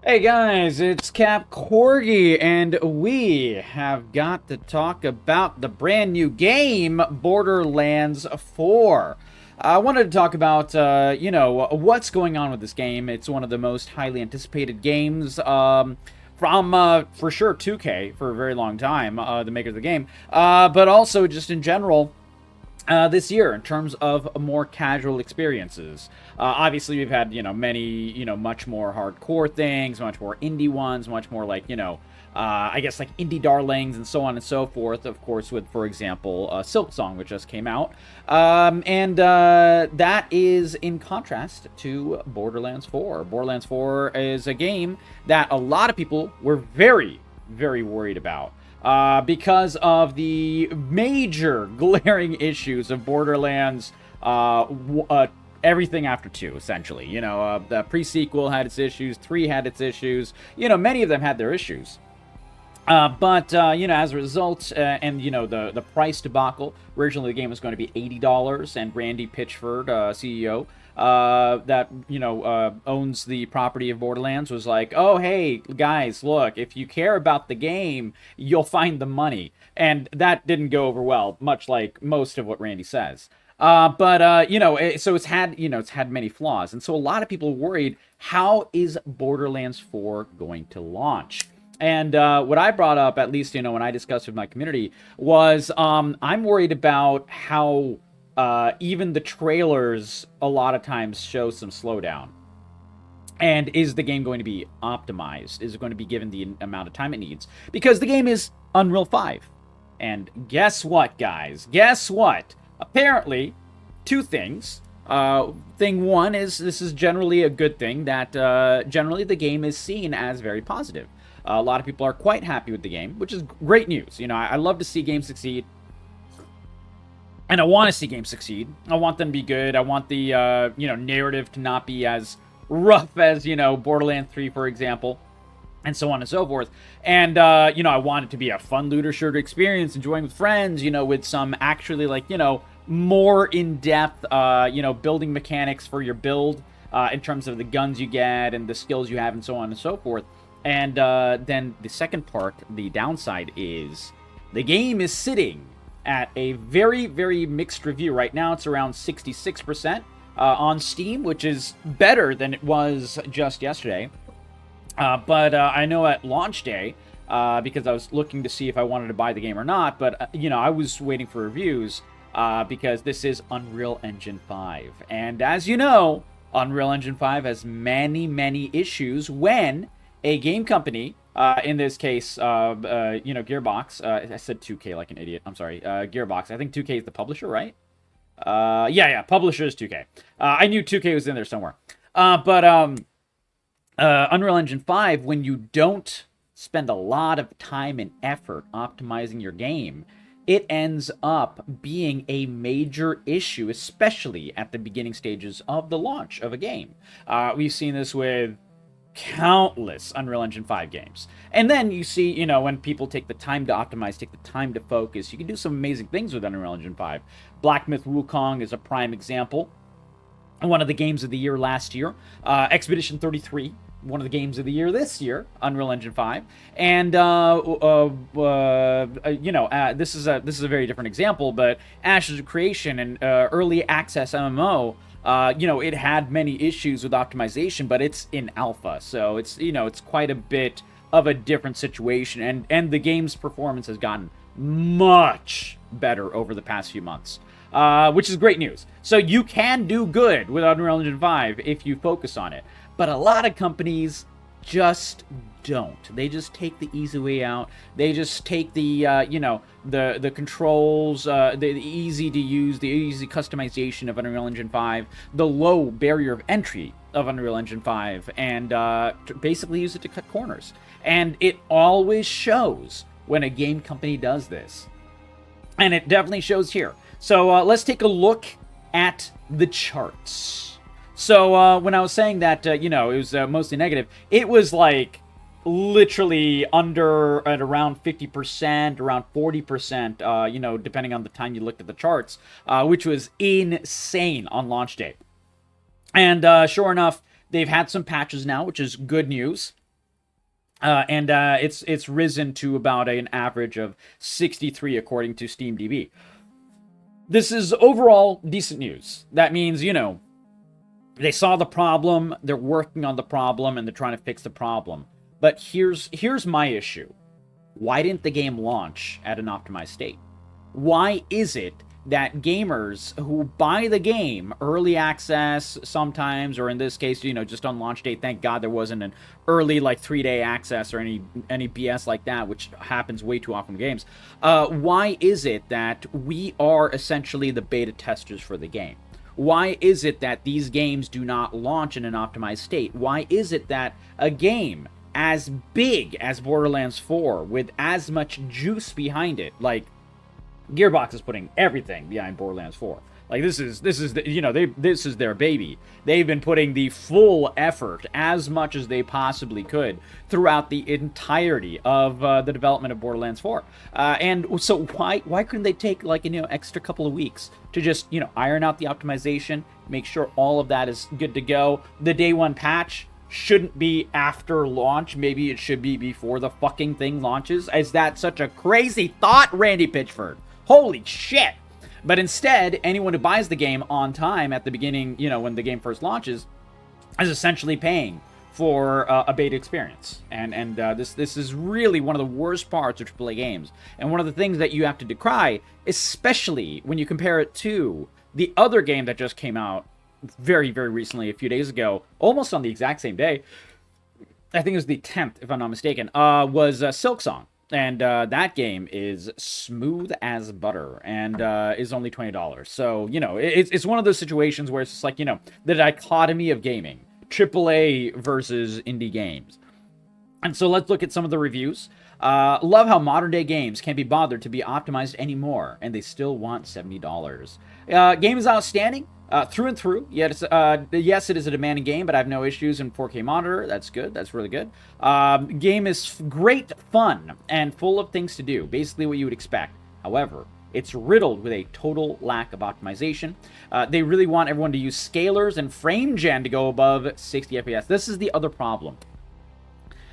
Hey guys, it's CapCorgi, and we have got to talk about the brand new game, Borderlands 4. I wanted to talk about, what's going on with this game. It's one of the most highly anticipated games from, for sure, 2K for a very long time, the makers of the game, but also just in general, this year in terms of more casual experiences. Obviously, we've had, many, much more hardcore things, much more indie ones, much more like, I guess like indie darlings and so on and so forth. Of course, with, for example, Silksong, which just came out. That is in contrast to Borderlands 4. Borderlands 4 is a game that a lot of people were very, very worried about because of the major glaring issues of Borderlands, everything after 2, essentially. The pre-sequel had its issues, 3 had its issues, many of them had their issues. But as a result, and, the price debacle, originally the game was going to be $80, and Randy Pitchford, CEO, that, owns the property of Borderlands, was like, oh, hey, guys, look, if you care about the game, you'll find the money. And that didn't go over well, much like most of what Randy says. So it's had many flaws. And so a lot of people worried, how is Borderlands 4 going to launch? And what I brought up, at least, when I discussed with my community, was I'm worried about how even the trailers a lot of times show some slowdown. And is the game going to be optimized? Is it going to be given the amount of time it needs? Because the game is Unreal 5. And guess what, guys? Guess what? Apparently, two things. Thing one is this is generally a good thing, that generally the game is seen as very positive. A lot of people are quite happy with the game, which is great news. I love to see games succeed. And I want to see games succeed. I want them to be good. I want the, narrative to not be as rough as, Borderlands 3, for example, and so on and so forth. And, I want it to be a fun looter shooter experience, enjoying with friends, with some actually, like, more in-depth, building mechanics for your build, in terms of the guns you get and the skills you have and so on and so forth. And then the second part, the downside, is the game is sitting at a very, very mixed review. Right now, it's around 66% on Steam, which is better than it was just yesterday. But I know at launch day, because I was looking to see if I wanted to buy the game or not, but, I was waiting for reviews because this is Unreal Engine 5. And as you know, Unreal Engine 5 has many, many issues when a game company, in this case, Gearbox, I said 2K like an idiot, I'm sorry, Gearbox, I think 2K is the publisher, right? Yeah, publisher is 2K. I knew 2K was in there somewhere. Unreal Engine 5, when you don't spend a lot of time and effort optimizing your game, it ends up being a major issue, especially at the beginning stages of the launch of a game. We've seen this with countless Unreal Engine 5 games. And then you see, when people take the time to optimize, take the time to focus, you can do some amazing things with Unreal Engine 5. Black Myth Wukong is a prime example. One of the games of the year last year. Expedition 33, one of the games of the year this year, Unreal Engine 5. And, this is a very different example, but Ashes of Creation and early access MMO, it had many issues with optimization, but it's in alpha, so it's, it's quite a bit of a different situation, and the game's performance has gotten much better over the past few months, which is great news. So you can do good with Unreal Engine 5 if you focus on it, but a lot of companies just don't. They just take the easy way out. They just take the, the controls, the easy to use, the easy customization of Unreal Engine 5, the low barrier of entry of Unreal Engine 5, and basically use it to cut corners. And it always shows when a game company does this. And it definitely shows here. So let's take a look at the charts. So when I was saying that, it was mostly negative, it was like literally under at around 50%, around 40%, depending on the time you looked at the charts, which was insane on launch day. And sure enough, they've had some patches now, which is good news. And it's risen to about an average of 63 according to SteamDB. This is overall decent news. That means, they saw the problem, they're working on the problem, and they're trying to fix the problem. But here's my issue. Why didn't the game launch at an optimized state? Why is it that gamers who buy the game, early access sometimes, or in this case, just on launch date, thank God there wasn't an early, 3-day access or any BS like that, which happens way too often in games. Why is it that we are essentially the beta testers for the game? Why is it that these games do not launch in an optimized state? Why is it that a game as big as Borderlands 4, with as much juice behind it, Gearbox is putting everything behind Borderlands 4. This is this is their baby. They've been putting the full effort, as much as they possibly could, throughout the entirety of the development of Borderlands 4. And so why couldn't they take extra couple of weeks to just iron out the optimization, make sure all of that is good to go? The day one patch shouldn't be after launch. Maybe it should be before the fucking thing launches. Is that such a crazy thought, Randy Pitchford? Holy shit! But instead, anyone who buys the game on time at the beginning, when the game first launches, is essentially paying for a beta experience. And this is really one of the worst parts of AAA games. And one of the things that you have to decry, especially when you compare it to the other game that just came out very, very recently, a few days ago, almost on the exact same day. I think it was the 10th, if I'm not mistaken, was Silksong. And that game is smooth as butter and is only $20. So, it's one of those situations where it's just the dichotomy of gaming. AAA versus indie games. And so let's look at some of the reviews. Love how modern day games can't be bothered to be optimized anymore, and they still want $70. Game is outstanding. Through and through. Yes, it is a demanding game, but I have no issues in 4K monitor. That's good. That's really good. Game is great fun and full of things to do. Basically what you would expect. However, it's riddled with a total lack of optimization. They really want everyone to use scalers and frame gen to go above 60 FPS. This is the other problem.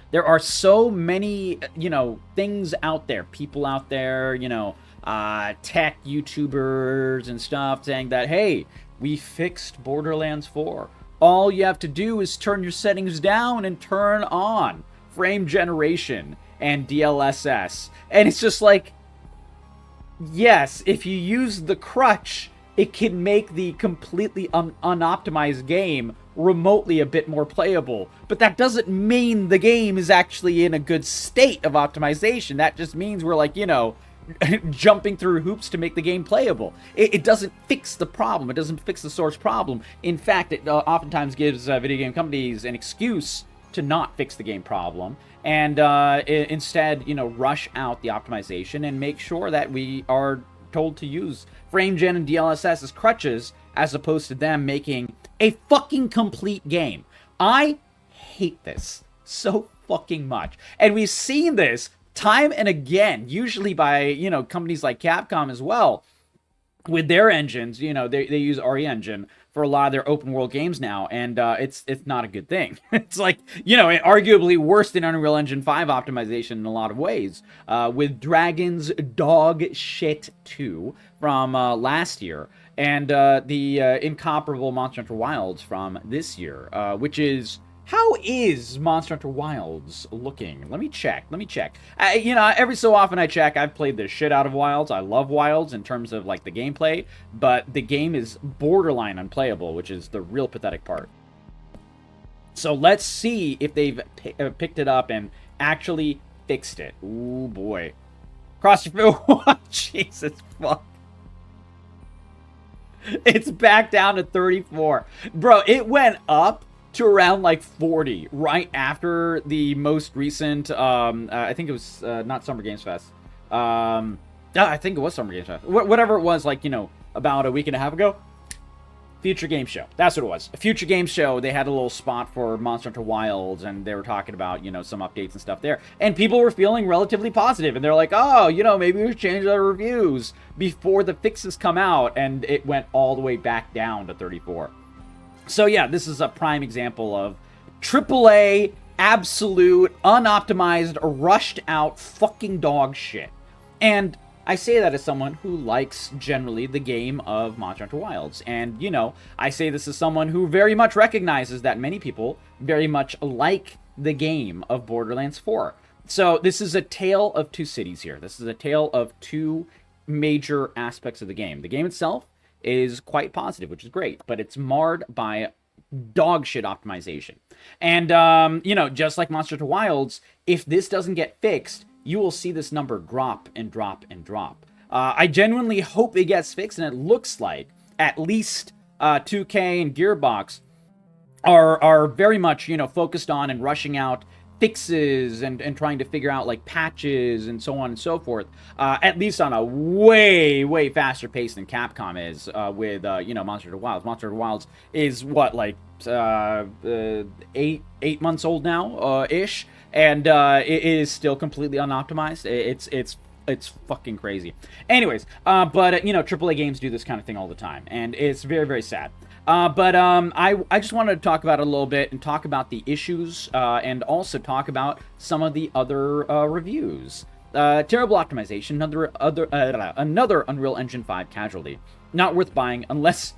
There are so many, things out there, people out there, tech YouTubers and stuff saying that, hey, we fixed Borderlands 4. All you have to do is turn your settings down and turn on frame generation and DLSS. And it's just yes, if you use the crutch, it can make the completely unoptimized game remotely a bit more playable. But that doesn't mean the game is actually in a good state of optimization. That just means we're jumping through hoops to make the game playable. It doesn't fix the problem. It doesn't fix the source problem. In fact, it oftentimes gives video game companies an excuse to not fix the game problem and instead, rush out the optimization and make sure that we are told to use frame gen and DLSS as crutches as opposed to them making a fucking complete game. I hate this so fucking much. And we've seen this time and again, usually by, companies like Capcom as well, with their engines. They use RE Engine for a lot of their open world games now, and it's not a good thing. It's arguably worse than Unreal Engine 5 optimization in a lot of ways, with Dragon's Dog Shit 2 from last year, and the incomparable Monster Hunter Wilds from this year, which is... How is Monster Hunter Wilds looking? Let me check. Every so often I check. I've played the shit out of Wilds. I love Wilds in terms of, the gameplay. But the game is borderline unplayable, which is the real pathetic part. So let's see if they've picked it up and actually fixed it. Ooh, boy. Cross your... Jesus, fuck. It's back down to 34. Bro, it went up to around 40 right after the most recent I think it was not Summer Games Fest. I think it was Summer Games Fest. Whatever it was, about a week and a half ago. Future Game Show. That's what it was. A Future Game Show. They had a little spot for Monster Hunter Wilds, and they were talking about, some updates and stuff there. And people were feeling relatively positive, and they're like, oh, maybe we should change our reviews before the fixes come out, and it went all the way back down to 34. So yeah, this is a prime example of AAA absolute, unoptimized, rushed out fucking dog shit. And I say that as someone who likes, generally, the game of Monster Hunter Wilds. And, you know, I say this as someone who very much recognizes that many people very much like the game of Borderlands 4. So this is a tale of two cities here. This is a tale of two major aspects of the game. The game itself is quite positive, which is great, but it's marred by dog shit optimization. And, you know, just like Monster Hunter Wilds, if this doesn't get fixed, you will see this number drop and drop and drop. I genuinely hope it gets fixed, and it looks like at least 2K and Gearbox are very much, you know, focused on and rushing out fixes and trying to figure out like patches and so on and so forth, at least on a way faster pace than Capcom is with you know, Monster Hunter Wilds. Monster Hunter Wilds is what, like 8 months old now ish, and it is still completely unoptimized. It's fucking crazy. Anyways, but you know, AAA games do this kind of thing all the time, and it's very sad. But I just wanted to talk about it a little bit and talk about the issues and also talk about some of the other reviews. Terrible optimization, another Unreal Engine 5 casualty. Not worth buying unless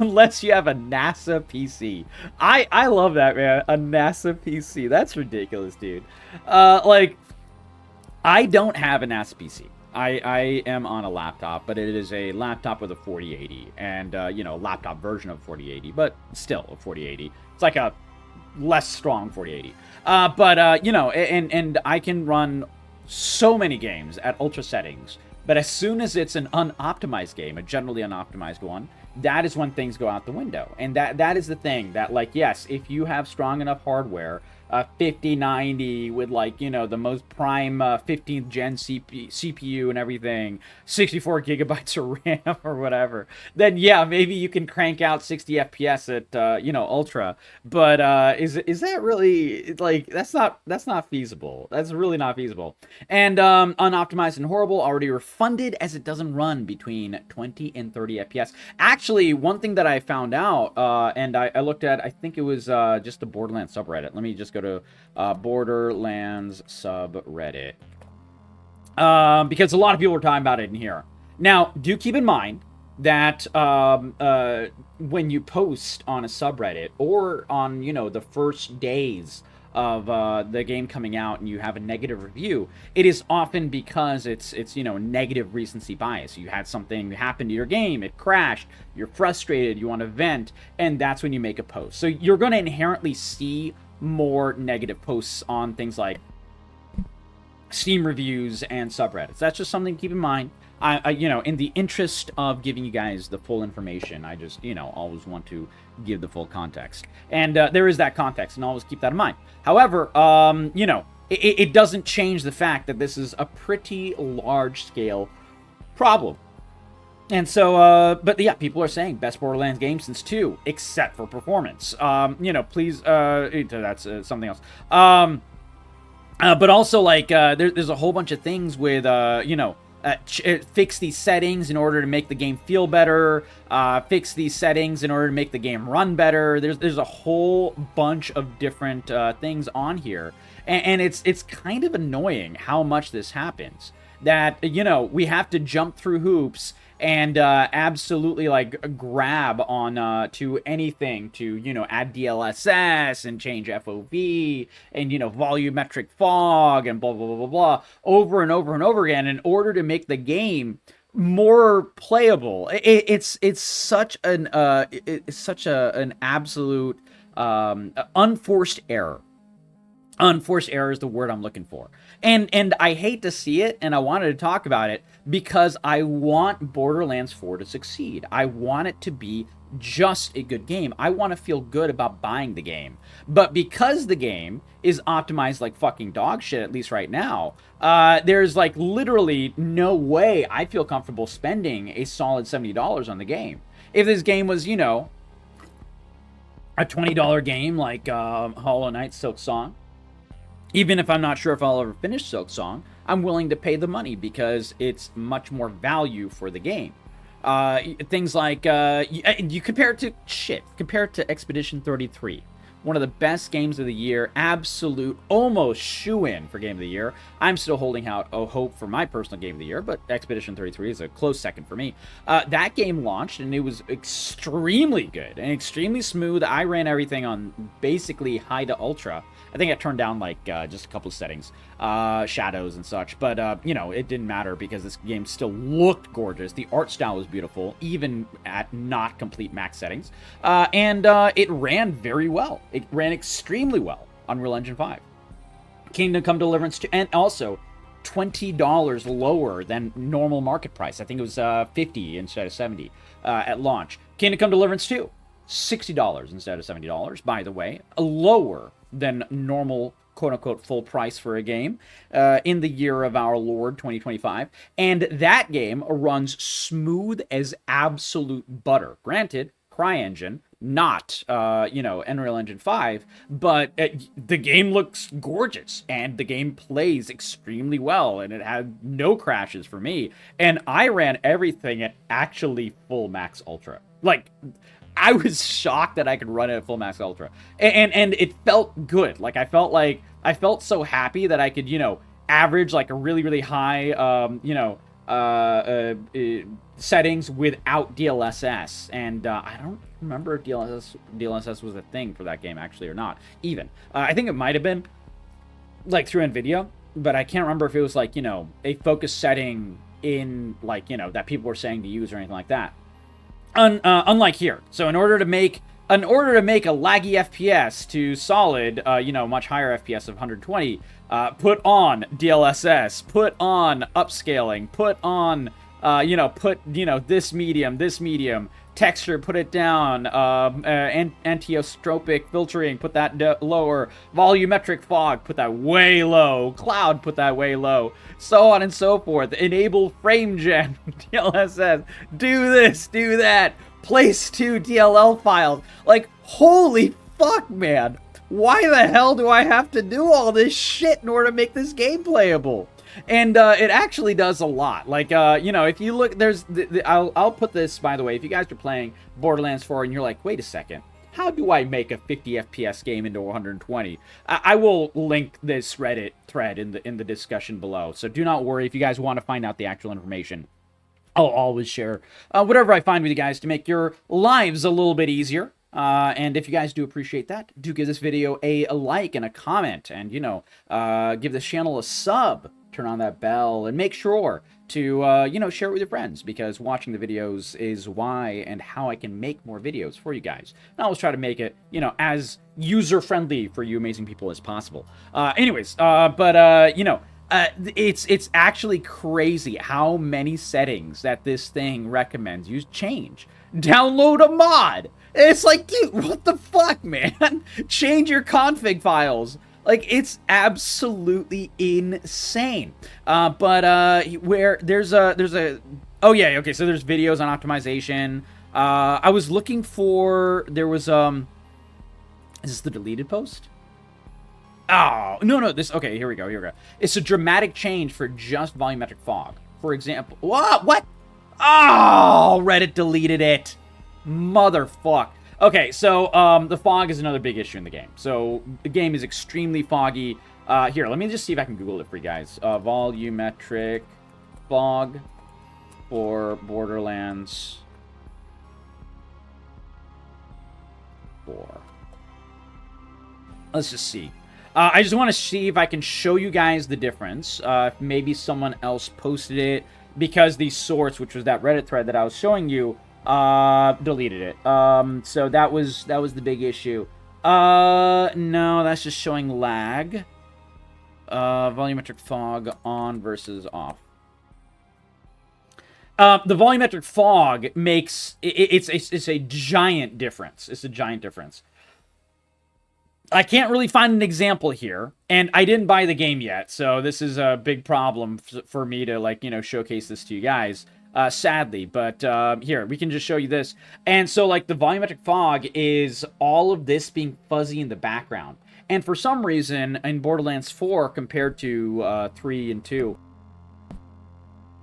unless you have a NASA PC. I love that, man. A NASA PC. That's ridiculous, dude. Like, I don't have a NASA PC. I am on a laptop, but it is a laptop with a 4080, and, you know, laptop version of 4080, but still a 4080. It's like a less strong 4080. But, you know, and I can run so many games at ultra settings, but as soon as it's an unoptimized game, a generally unoptimized one, that is when things go out the window. And that is the thing, that, like, yes, if you have strong enough hardware, 5090 with, like, you know, the most prime 15th gen CPU and everything, 64 gigabytes of RAM or whatever, then yeah, maybe you can crank out 60 FPS at, you know, ultra. But is that really, like, that's not feasible. That's really not feasible. And unoptimized and horrible, already refunded, as it doesn't run between 20 and 30 FPS. Actually, one thing that I found out, and I looked at, I think it was just the Borderlands subreddit. Let me just go to Borderlands subreddit, because a lot of people were talking about it in here. Now, do keep in mind that when you post on a subreddit, or on, you know, the first days of the game coming out, and you have a negative review, it is often because it's you know, negative recency bias. You had something happen to your game, it crashed, you're frustrated, you want to vent, and that's when you make a post. So you're going to inherently see more negative posts on things like Steam reviews and subreddits. That's just something to keep in mind. I you know, in the interest of giving you guys the full information, I just, you know, always want to give the full context. And there is that context, and always keep that in mind. However, you know, it doesn't change the fact that this is a pretty large-scale problem. And so, but yeah, people are saying best Borderlands game since 2, except for performance. You know, please, that's something else. But also, like, there's a whole bunch of things with, you know, fix these settings in order to make the game feel better, fix these settings in order to make the game run better. There's a whole bunch of different things on here, and it's kind of annoying how much this happens. That, you know, we have to jump through hoops and absolutely, like, grab on to anything to, you know, add DLSS and change FOV and, you know, volumetric fog and blah blah blah blah blah over and over and over again in order to make the game more playable. It's such an absolute unforced error. Unforced error is the word I'm looking for. And I hate to see it, and I wanted to talk about it because I want Borderlands 4 to succeed. I want it to be just a good game. I want to feel good about buying the game. But because the game is optimized like fucking dog shit, at least right now, there's, like, literally no way I feel comfortable spending a solid $70 on the game. If this game was, you know, a $20 game like Hollow Knight Silksong, even if I'm not sure if I'll ever finish Silksong, I'm willing to pay the money because it's much more value for the game. Things like, you compare it to, compare it to Expedition 33, one of the best games of the year, absolute, almost shoo-in for Game of the Year. I'm still holding out hope for my personal Game of the Year, but Expedition 33 is a close second for me. That game launched, and it was extremely good and extremely smooth. I ran everything on basically high to ultra. I think I turned down, like, just a couple of settings, shadows and such, but, you know, it didn't matter because this game still looked gorgeous. The art style was beautiful, even at not complete max settings, and it ran very well. It ran extremely well on Unreal Engine 5. Kingdom Come Deliverance 2, and also $20 lower than normal market price. I think it was $50 instead of $70 at launch. Kingdom Come Deliverance 2, $60 instead of $70, by the way, lower than normal quote-unquote full price for a game in the year of our Lord 2025, and that game runs smooth as absolute butter. Granted, CryEngine, not you know, Unreal Engine 5, but the game looks gorgeous and the game plays extremely well, and it had no crashes for me, and I ran everything at actually full max ultra. Like, I was shocked that I could run it at full max ultra, and it felt good. Like, I felt so happy that I could, you know, average like a really high you know, settings without DLSS, and I don't remember if DLSS was a thing for that game actually or not. Even I think it might have been, like, through NVIDIA, but I can't remember if it was, like, you know, a focus setting in, like, you know, that people were saying to use or anything like that. Unlike here. So in order to make a laggy FPS to solid, you know, much higher FPS of 120, put on DLSS, put on upscaling, put on, you know, this medium, texture, put it down, antiostropic filtering, put that lower, volumetric fog, put that way low, cloud, put that way low, so on and so forth, enable frame gen, DLSS, do this, do that, place 2 DLL files. Like, holy fuck, man, why the hell do I have to do all this shit in order to make this game playable? And it actually does a lot. Like, you know, if you look, there's, I'll put this, by the way, if you guys are playing Borderlands 4 and you're like, wait a second, how do I make a 50 FPS game into 120? I will link this Reddit thread in the discussion below. So do not worry if you guys want to find out the actual information. I'll always share whatever I find with you guys to make your lives a little bit easier. And if you guys do appreciate that, do give this video a like and a comment, and, you know, give this channel a sub. Turn on that bell, and make sure to, you know, share it with your friends, because watching the videos is why and how I can make more videos for you guys. And I always try to make it, you know, as user-friendly for you amazing people as possible. Anyways, you know, it's actually crazy how many settings that this thing recommends you change. Download a mod. It's like, dude, what the fuck, man? Change your config files. Like, it's absolutely insane. Where there's a, oh yeah, okay, so there's videos on optimization. I was looking for, there was, is this the deleted post? Oh, no, this, okay, here we go. It's a dramatic change for just volumetric fog. For example, what? Oh, Reddit deleted it. Motherfuck. Okay, so, the fog is another big issue in the game. So, the game is extremely foggy. Here, let me just see if I can Google it for you guys. Volumetric fog for Borderlands 4. Let's just see. I just want to see if I can show you guys the difference. Maybe someone else posted it, because the source, which was that Reddit thread that I was showing you, deleted it. So that was the big issue. No, that's just showing lag. Volumetric fog on versus off. The volumetric fog makes it's a giant difference. It's a giant difference. I can't really find an example here, and I didn't buy the game yet, so this is a big problem for me to, like, you know, showcase this to you guys. Sadly, but here, we can just show you this. And so, like, the volumetric fog is all of this being fuzzy in the background. And for some reason, in Borderlands 4, compared to 3 and 2...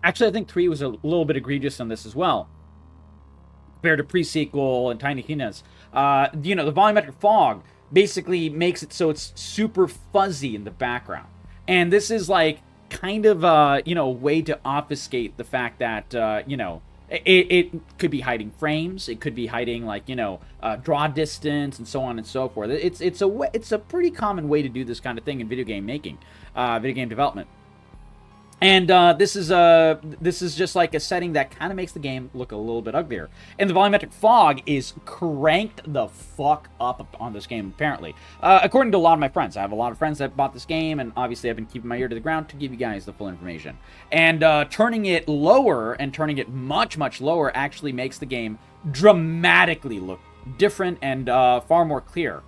Actually, I think 3 was a little bit egregious on this as well, compared to pre-sequel and Tiny Tina's. You know, the volumetric fog basically makes it so it's super fuzzy in the background. And this is like kind of a way to obfuscate the fact that it could be hiding frames, it could be hiding like draw distance and so on and so forth. It's a pretty common way to do this kind of thing in video game making, video game development. And this is just like a setting that kind of makes the game look a little bit uglier. And the volumetric fog is cranked the fuck up on this game, apparently. According to a lot of my friends. I have a lot of friends that bought this game, and obviously I've been keeping my ear to the ground to give you guys the full information. And turning it lower, and turning it much, much lower, actually makes the game dramatically look different and far more clear.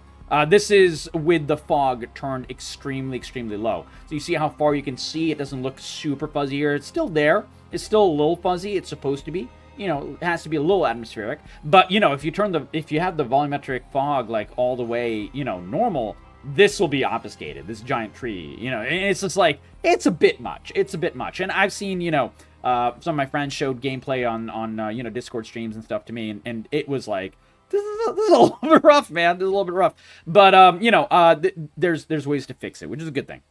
This is with the fog turned extremely, extremely low. So you see how far you can see. It doesn't look super fuzzy here. It's still there. It's still a little fuzzy. It's supposed to be. It has to be a little atmospheric. But, if you have the volumetric fog, like, all the way, normal, this will be obfuscated. This giant tree, and it's just like, it's a bit much. It's a bit much. And I've seen, some of my friends showed gameplay on Discord streams and stuff to me, and it was like, this is a little bit rough, man. This is a little bit rough. But, there's ways to fix it, which is a good thing.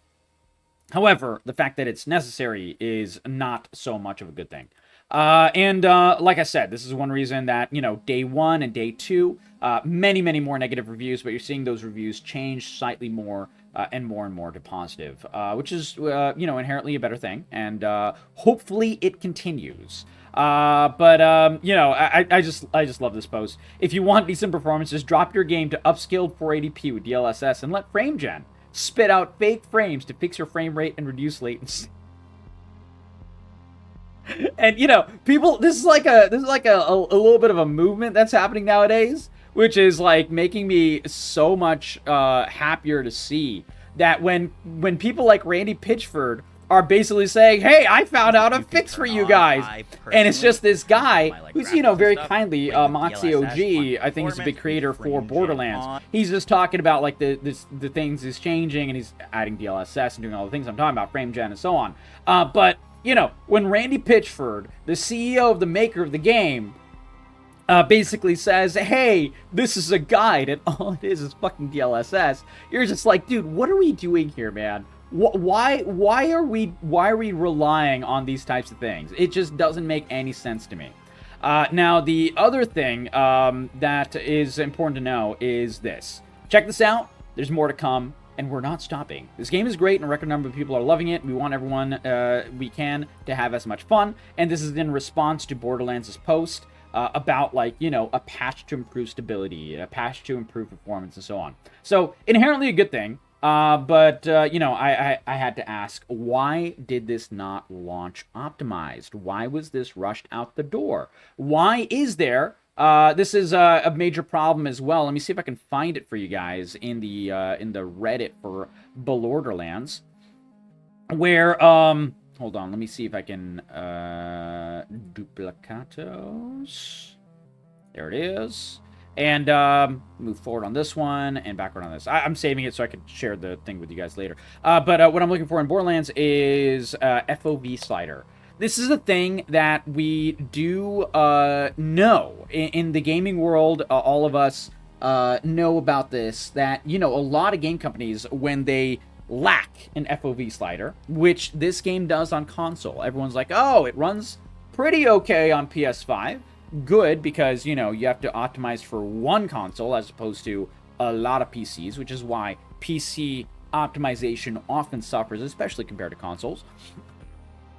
However, the fact that it's necessary is not so much of a good thing. Like I said, this is one reason that, day 1 and day 2, many, many more negative reviews, but you're seeing those reviews change slightly more and more to positive, which is, inherently a better thing. And hopefully it continues. I just love this post. If you want decent performances, drop your game to upscaled 480p with DLSS and let FrameGen spit out fake frames to fix your frame rate and reduce latency. And people, this is like a little bit of a movement that's happening nowadays, which is like making me so much happier to see that when people like Randy Pitchford are basically saying, hey, I found out a fix for you guys. And it's just this guy who's, very kindly, Moxie OG, I think he's a big creator for Borderlands. He's just talking about, like, the things is changing, and he's adding DLSS and doing all the things I'm talking about, FrameGen and so on. But, when Randy Pitchford, the CEO of the maker of the game, basically says, hey, this is a guide, and all it is fucking DLSS, you're just like, dude, what are we doing here, man? Why are we relying on these types of things? It just doesn't make any sense to me. Now, the other thing that is important to know is this. Check this out. There's more to come, and we're not stopping. This game is great, and a record number of people are loving it. We want everyone we can to have as much fun, and this is in response to Borderlands' post about, like, a patch to improve stability, a patch to improve performance, and so on. So, inherently a good thing. But I had to ask, why did this not launch optimized? Why was this rushed out the door? Why is there, this is a major problem as well. Let me see if I can find it for you guys in the Reddit for Borderlands, where, hold on, let me see if I can, duplicatos, there it is. And move forward on this one and backward on this. I'm saving it so I can share the thing with you guys later. But what I'm looking for in Borderlands is FOV slider. This is a thing that we do know. In the gaming world, all of us know about this, that, a lot of game companies, when they lack an FOV slider, which this game does on console, everyone's like, oh, it runs pretty okay on PS5. Good, because, you have to optimize for one console as opposed to a lot of PCs, which is why PC optimization often suffers, especially compared to consoles.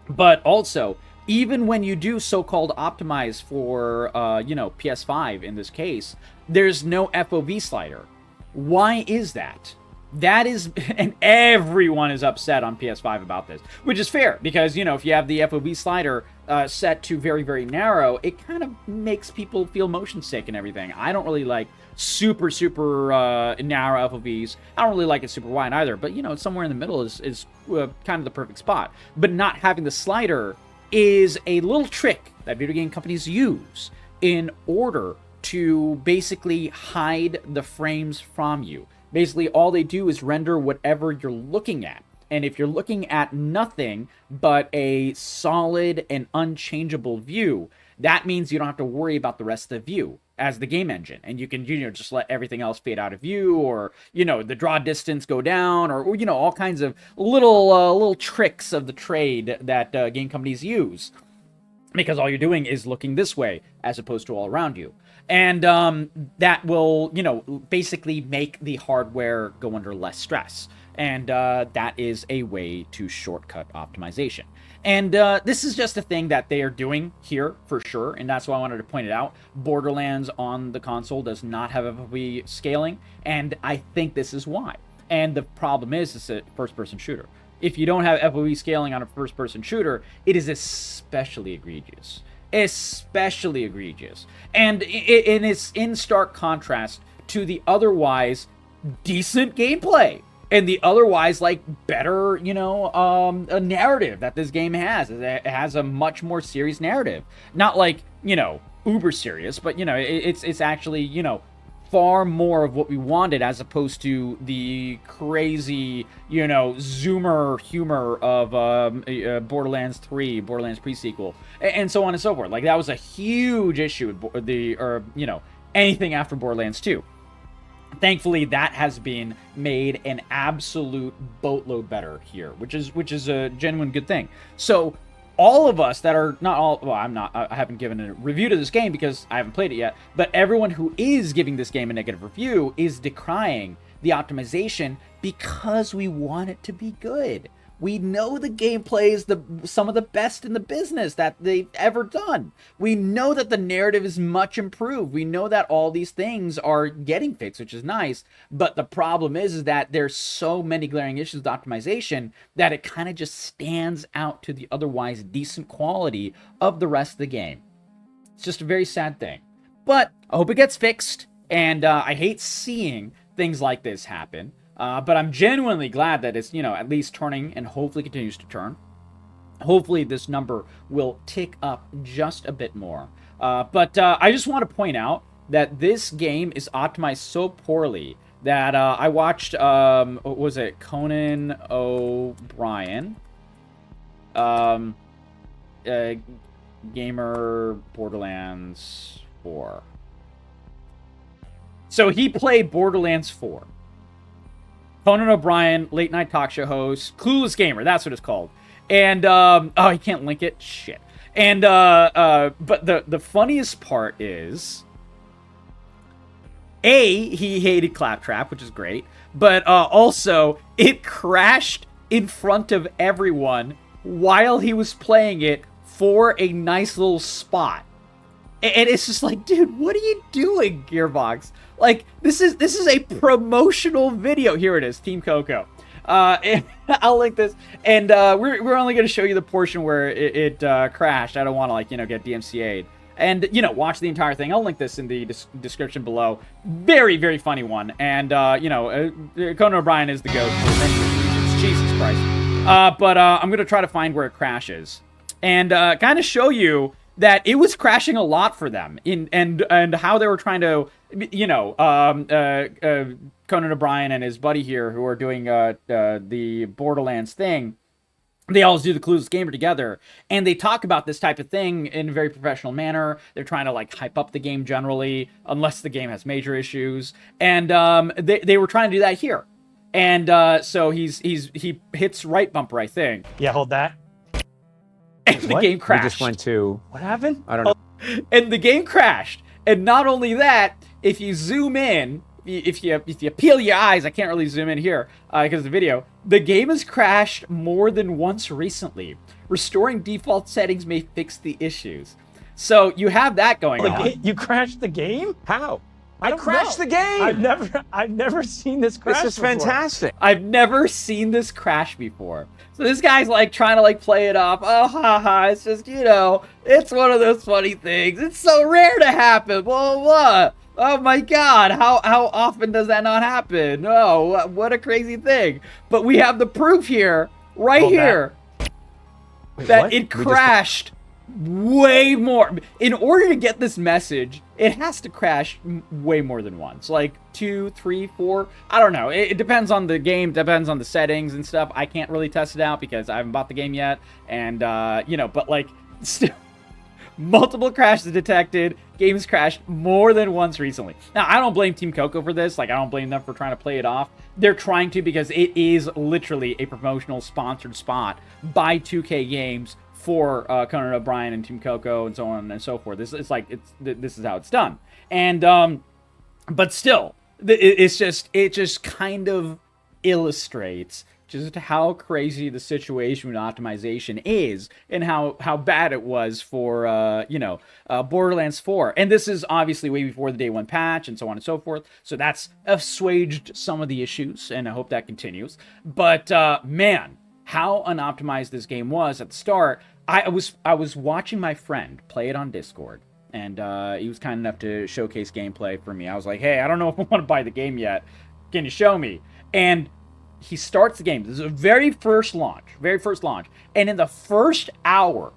But also, even when you do so-called optimize for, PS5 in this case, there's no FOV slider. Why is that? That is, and everyone is upset on PS5 about this, which is fair, because, if you have the FOV slider set to very, very narrow, it kind of makes people feel motion sick and everything. I don't really like super narrow FOVs. I don't really like it super wide either, but, somewhere in the middle is kind of the perfect spot. But not having the slider is a little trick that video game companies use in order to basically hide the frames from you. Basically, all they do is render whatever you're looking at. And if you're looking at nothing but a solid and unchangeable view, that means you don't have to worry about the rest of the view. as the game engine, and you can, just let everything else fade out of view, or, the draw distance go down, or all kinds of little tricks of the trade that game companies use, because all you're doing is looking this way as opposed to all around you. And that will, basically make the hardware go under less stress. And that is a way to shortcut optimization. And this is just a thing that they are doing here for sure, and that's why I wanted to point it out. Borderlands on the console does not have FOV scaling, and I think this is why. And the problem is it's a first-person shooter. If you don't have FOV scaling on a first-person shooter, it is especially egregious. Especially egregious. And it's in stark contrast to the otherwise decent gameplay. And the otherwise, better, a narrative that this game has. It has a much more serious narrative. Not uber serious, but, it's actually, far more of what we wanted, as opposed to the crazy, zoomer humor of Borderlands 3, Borderlands pre-sequel, and so on and so forth. That was a huge issue with anything after Borderlands 2. Thankfully, that has been made an absolute boatload better here, which is a genuine good thing. So all of us that are not all, well, I haven't given a review to this game because I haven't played it yet, but everyone who is giving this game a negative review is decrying the optimization because we want it to be good. We know the gameplay is some of the best in the business that they've ever done. We know that the narrative is much improved. We know that all these things are getting fixed, which is nice. But the problem is that there's so many glaring issues with optimization that it kind of just stands out to the otherwise decent quality of the rest of the game. It's just a very sad thing. But I hope it gets fixed. And I hate seeing things like this happen. But I'm genuinely glad that it's, at least turning and hopefully continues to turn. Hopefully this number will tick up just a bit more. But I just want to point out that this game is optimized so poorly that I watched, what was it, Conan O'Brien, Gamer Borderlands 4. So he played Borderlands 4. Conan O'Brien, late night talk show host, Clueless Gamer, that's what it's called. And, oh, I can't link it? Shit. And, but the funniest part is, he hated Claptrap, which is great, but also, it crashed in front of everyone while he was playing it for a nice little spot. And it's just like, dude, what are you doing, Gearbox? This is a promotional video. Here it is, Team Coco. And I'll link this. And we're only going to show you the portion where it crashed. I don't want to, get DMCA'd. And, watch the entire thing. I'll link this in the description below. Very, very funny one. And, Conan O'Brien is the GOAT for many reasons. Jesus Christ. But I'm going to try to find where it crashes. And kind of show you that it was crashing a lot for them, and how they were trying to, Conan O'Brien and his buddy here, who are doing the Borderlands thing, they always do the Clueless Gamer together, and they talk about this type of thing in a very professional manner. They're trying to hype up the game generally, unless the game has major issues, and they were trying to do that here, and so he hits right bumper, I think. Yeah, hold that. And the game crashed. We just went to... What happened? I don't know. And the game crashed. And not only that, if you zoom in, if you peel your eyes, I can't really zoom in here because of the video, the game has crashed more than once recently. Restoring default settings may fix the issues. So you have that going on. You crashed the game? How? I crashed the game. I've never seen this crash. This is before. fantastic. I've never seen this crash before. So this guy's trying to play it off. Oh, haha, it's just, it's one of those funny things. It's so rare to happen. Blah, blah, blah. Oh my God, how often does that not happen? Oh, what a crazy thing. But we have the proof here, right here, that it crashed way more. In order to get this message, it has to crash way more than once. 2, 3, 4. I don't know. It depends on the game, depends on the settings and stuff. I can't really test it out because I haven't bought the game yet. And, but still, Multiple crashes detected. Games crashed more than once recently. Now, I don't blame Team Coco for this. Like, I don't blame them for trying to play it off. They're trying to because it is literally a promotional sponsored spot by 2K Games for Conan O'Brien and Team Coco and so on and so forth. This is how it's done. And but still, it just kind of illustrates just how crazy the situation with optimization is and how bad it was for Borderlands 4. And this is obviously way before the day one patch and so on and so forth. So that's assuaged some of the issues, and I hope that continues. But man, how unoptimized this game was at the start. I was watching my friend play it on Discord, and he was kind enough to showcase gameplay for me. I was like, hey, I don't know if I want to buy the game yet. Can you show me? And he starts the game. This is the very first launch. And in the first hour,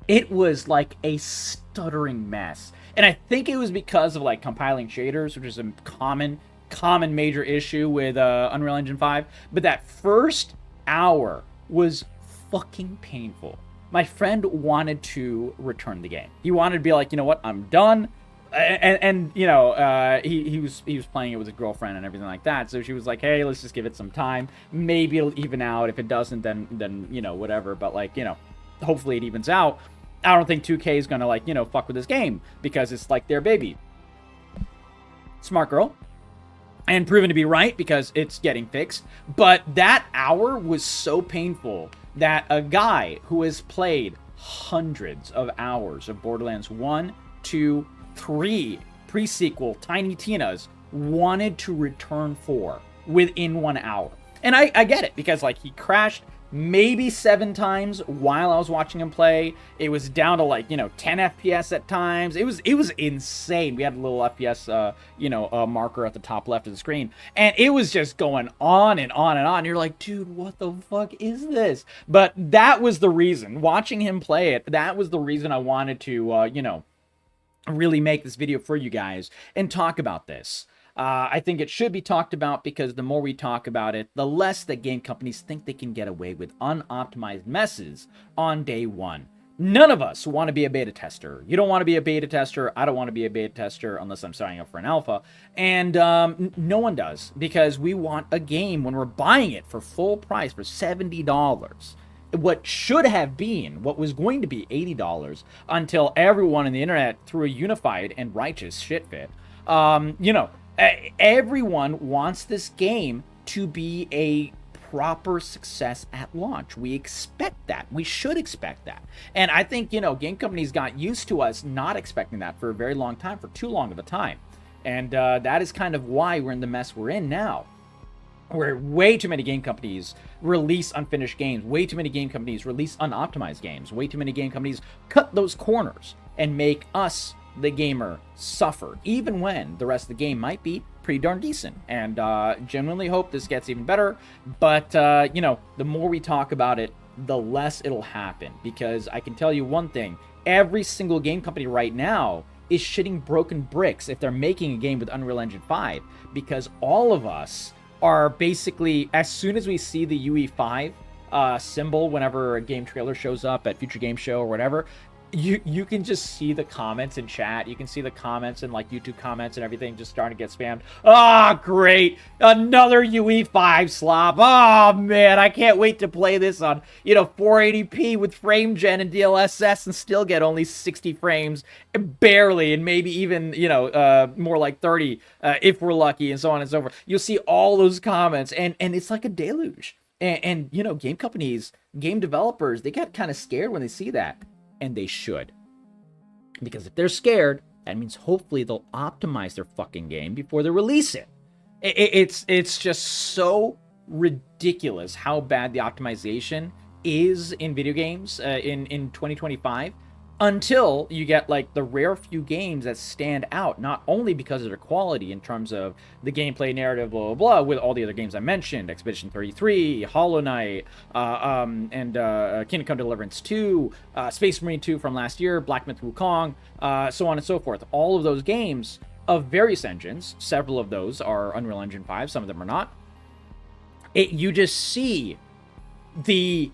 it was like a stuttering mess. And I think it was because of like compiling shaders, which is a common major issue with Unreal Engine 5. But that first hour was fucking painful. My friend wanted to return the game. He wanted to be like, you know what, I'm done. And you know, he was playing it with his girlfriend and everything like that. So she was like, hey, let's just give it some time. Maybe it'll even out. If it doesn't, then you know, whatever. But like, you know, hopefully it evens out. I don't think 2K is gonna like, you know, fuck with this game because it's like their baby. Smart girl. And proven to be right because it's getting fixed. But that hour was so painful that a guy who has played hundreds of hours of Borderlands 1, 2, 3 pre-sequel Tiny Tina's wanted to return 4 within 1 hour. And I get it, because like he crashed maybe 7 times while I was watching him play. It was down to like, you know, 10 FPS at times. It was insane. We had a little FPS marker at the top left of the screen, and it was just going on and on and on. You're like, dude, what the fuck is this? But that was the reason, watching him play it, that was the reason I wanted to really make this video for you guys and talk about this. I think it should be talked about because the more we talk about it, the less that game companies think they can get away with unoptimized messes on day one. None of us want to be a beta tester. You don't want to be a beta tester. I don't want to be a beta tester unless I'm signing up for an alpha. And no one does, because we want a game when we're buying it for full price for $70. What should have been, what was going to be $80 until everyone on the internet threw a unified and righteous shit fit. Everyone wants this game to be a proper success at launch. We expect that. We should expect that. And I think, game companies got used to us not expecting that for a very long time, for too long of a time. And that is kind of why we're in the mess we're in now, where way too many game companies release unfinished games, way too many game companies release unoptimized games, way too many game companies cut those corners and make us, the gamer, suffer, even when the rest of the game might be pretty darn decent. And genuinely hope this gets even better. But, the more we talk about it, the less it'll happen. Because I can tell you one thing, every single game company right now is shitting broken bricks if they're making a game with Unreal Engine 5. Because all of us are basically, as soon as we see the UE5 symbol whenever a game trailer shows up at Future Game Show or whatever, you can just see the comments in chat. You can see the comments and like YouTube comments and everything just starting to get spammed. Ah, great, another UE5 slop. Oh man, I can't wait to play this on 480p with frame gen and DLSS and still get only 60 frames, barely, and maybe even more like 30 if we're lucky, and so on and so forth. You'll see all those comments, and it's like a deluge. And game companies, game developers, they get kind of scared when they see that. And they should. Because if they're scared, that means hopefully they'll optimize their fucking game before they release it. It's just so ridiculous how bad the optimization is in video games in 2025. Until you get like the rare few games that stand out, not only because of their quality in terms of the gameplay, narrative, blah, blah, blah, with all the other games I mentioned, Expedition 33, Hollow Knight, and Kingdom Come Deliverance 2, Space Marine 2 from last year, Black Myth Wukong, so on and so forth. All of those games of various engines, several of those are Unreal Engine 5, some of them are not. You just see the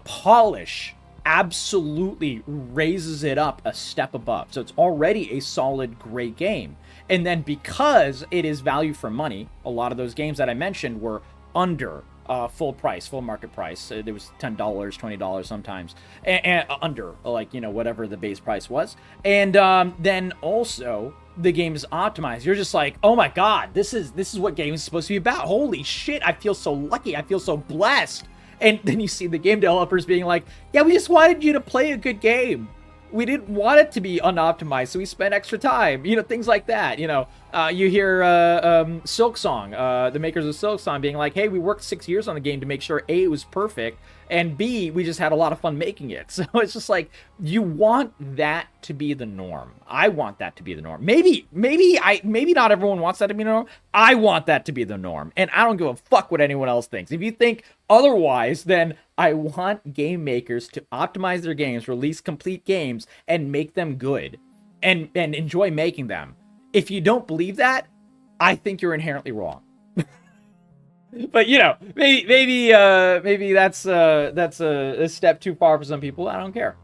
polish absolutely raises it up a step above. So it's already a solid, great game. And then because it is value for money, a lot of those games that I mentioned were under full price, full market price. There was $10, $20 sometimes, and under, like, you know, whatever the base price was. And then also the game is optimized. You're just like, oh my god, this is what games is supposed to be about. Holy shit, I feel so lucky. I feel so blessed. And then you see the game developers being like, yeah, we just wanted you to play a good game. We didn't want it to be unoptimized, so we spent extra time. You know, things like that. You know, you hear Silksong, the makers of Silksong, being like, hey, we worked 6 years on the game to make sure A, it was perfect, and B, we just had a lot of fun making it. So it's just like, you want that to be the norm. I want that to be the norm. Maybe not everyone wants that to be the norm. I want that to be the norm, and I don't give a fuck what anyone else thinks. If you think otherwise, then I want game makers to optimize their games, release complete games, and make them good, and enjoy making them. If you don't believe that, I think you're inherently wrong. But, you know, maybe that's a step too far for some people. I don't care.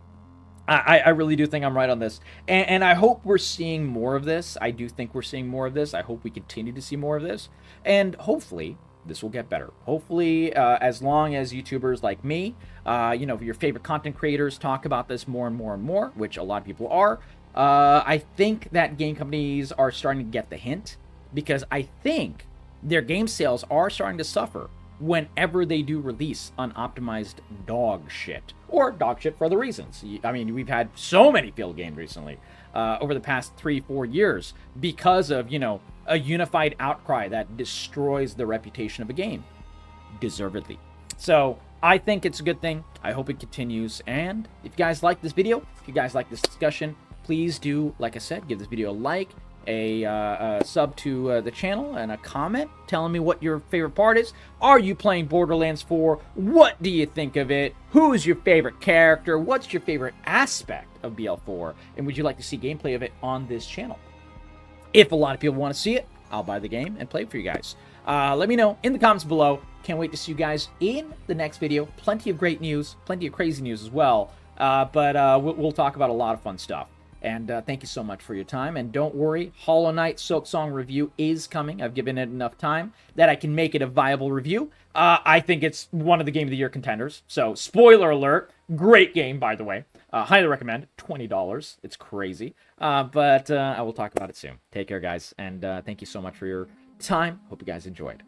I really do think I'm right on this. And I hope we're seeing more of this. I do think we're seeing more of this. I hope we continue to see more of this. And hopefully this will get better. Hopefully, as long as YouTubers like me, you know, your favorite content creators talk about this more and more and more, which a lot of people are, I think that game companies are starting to get the hint, because I think their game sales are starting to suffer whenever they do release unoptimized dog shit, or dog shit for other reasons. I mean, we've had so many failed games recently over the past 3-4 years because of, you know, a unified outcry that destroys the reputation of a game, deservedly. So I think it's a good thing. I hope it continues. And if you guys like this video, if you guys like this discussion, please do, like I said, give this video a like, a sub to the channel, and a comment telling me what your favorite part is. Are you playing Borderlands 4? What do you think of it? Who is your favorite character? What's your favorite aspect of BL4? And would you like to see gameplay of it on this channel? If a lot of people want to see it, I'll buy the game and play it for you guys. Let me know in the comments below. Can't wait to see you guys in the next video. Plenty of great news, plenty of crazy news as well. But we'll talk about a lot of fun stuff. And thank you so much for your time. And don't worry, Hollow Knight Silksong review is coming. I've given it enough time that I can make it a viable review. I think it's one of the Game of the Year contenders. So, spoiler alert, great game, by the way. Highly recommend. $20. It's crazy. But I will talk about it soon. Take care, guys. And thank you so much for your time. Hope you guys enjoyed.